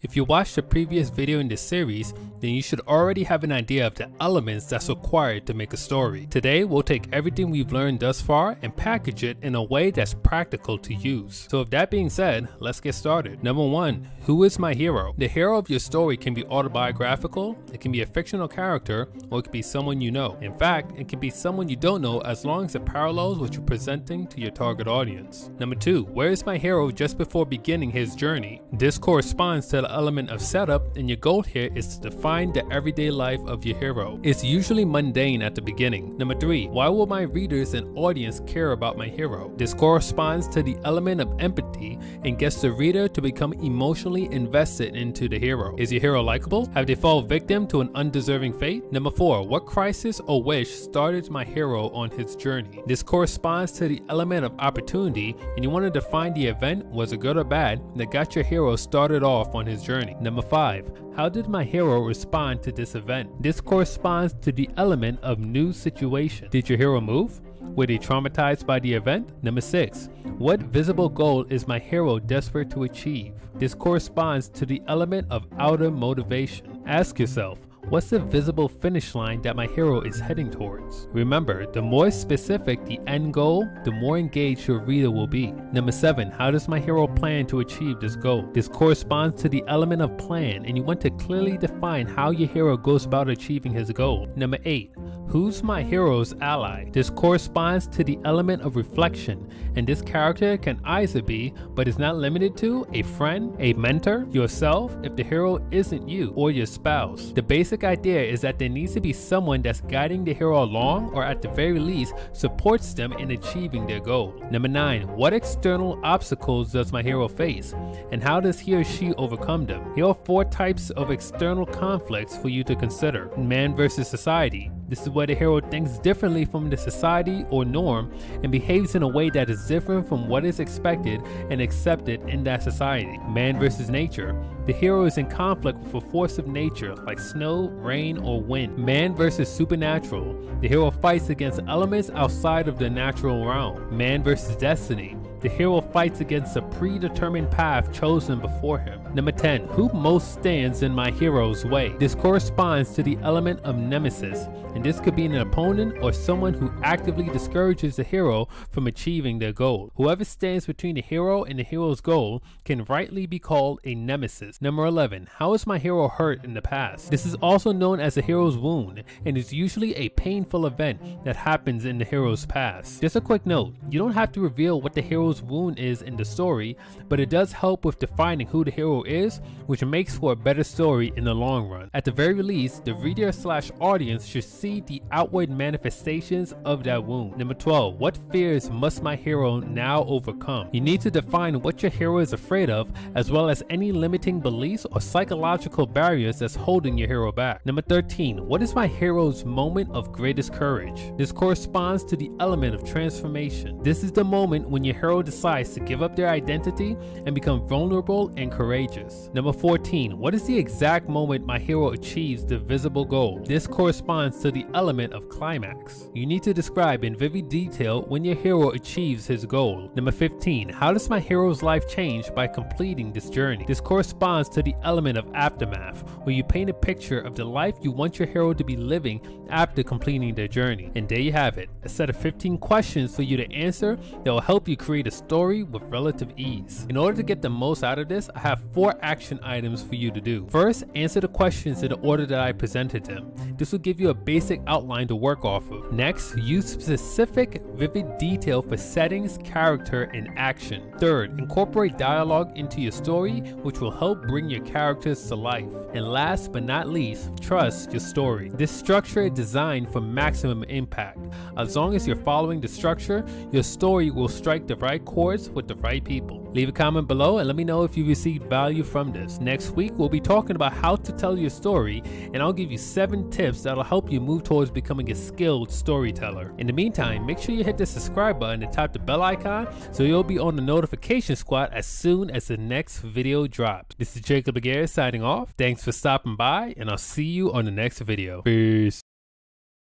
If you watched the previous video in this series, then you should already have an idea of the elements that's required to make a story. Today, we'll take everything we've learned thus far and package it in a way that's practical to use. So with that being said, let's get started. Number 1, who is my hero? The hero of your story can be autobiographical, it can be a fictional character, or it can be someone you know. In fact, it can be someone you don't know as long as it parallels what you're presenting to your target audience. Number 2, where is my hero just before beginning his journey? This corresponds to the element of setup, and your goal here is to define the everyday life of your hero. It's usually mundane at the beginning. Number 3, why will my readers and audience care about my hero? This corresponds to the element of empathy and gets the reader to become emotionally invested into the hero. Is your hero likable? Have they fallen victim to an undeserving fate? Number 4, what crisis or wish started my hero on his journey? This corresponds to the element of opportunity, and you want to define the event, was it good or bad, that got your hero started off on his journey. Number 5, how did my hero respond to this event? This corresponds to the element of new situation. Did your hero move? Were they traumatized by the event? Number 6, what visible goal is my hero desperate to achieve? This corresponds to the element of outer motivation. Ask yourself, what's the visible finish line that my hero is heading towards? Remember, the more specific the end goal, the more engaged your reader will be. Number 7, how does my hero plan to achieve this goal? This corresponds to the element of plan, and you want to clearly define how your hero goes about achieving his goal. Number 8, who's my hero's ally? This corresponds to the element of reflection, and this character can either be, but is not limited to, a friend, a mentor, yourself if the hero isn't you, or your spouse. The basic idea is that there needs to be someone that's guiding the hero along, or at the very least supports them in achieving their goal. Number 9, what external obstacles does my hero face, and how does he or she overcome them? Here are 4 types of external conflicts for you to consider. Man versus society. This is where the hero thinks differently from the society or norm and behaves in a way that is different from what is expected and accepted in that society. Man versus nature. The hero is in conflict with a force of nature like snow, rain, or wind. Man versus supernatural. The hero fights against elements outside of the natural realm. Man versus destiny. The hero fights against a predetermined path chosen before him. Number 10, who most stands in my hero's way? This corresponds to the element of nemesis, and this could be an opponent or someone who actively discourages the hero from achieving their goal. Whoever stands between the hero and the hero's goal can rightly be called a nemesis. Number 11, how is my hero hurt in the past? This is also known as a hero's wound, and is usually a painful event that happens in the hero's past. Just a quick note, you don't have to reveal what the hero's wound is in the story, but it does help with defining who the hero is, which makes for a better story in the long run. At the very least, the reader / audience should see the outward manifestations of that wound. Number 12, what fears must my hero now overcome? You need to define what your hero is afraid of, as well as any limiting beliefs or psychological barriers that's holding your hero back. Number 13, what is my hero's moment of greatest courage? This corresponds to the element of transformation. This is the moment when your hero decides to give up their identity and become vulnerable and courageous. Number 14, what is the exact moment my hero achieves the visible goal? This corresponds to the element of climax. You need to describe in vivid detail when your hero achieves his goal. Number 15, how does my hero's life change by completing this journey? This corresponds to the element of aftermath, where you paint a picture of the life you want your hero to be living after completing their journey. And there you have it, a set of 15 questions for you to answer that will help you create a story with relative ease. In order to get the most out of this, I have 4 action items for you to do. First, answer the questions in the order that I presented them. This will give you a basic outline to work off of. Next, use specific, vivid detail for settings, character, and action. Third, incorporate dialogue into your story, which will help bring your characters to life. And last but not least, trust your story. This structure is designed for maximum impact. As long as you're following the structure, your story will strike the right chords with the right people. Leave a comment below and let me know if you received value from this. Next week, we'll be talking about how to tell your story, and I'll give you 7 tips that'll help you move towards becoming a skilled storyteller. In the meantime, make sure you hit the subscribe button and tap the bell icon so you'll be on the notification squad as soon as the next video drops. This is Jacob Aguirre signing off. Thanks for stopping by, and I'll see you on the next video. Peace.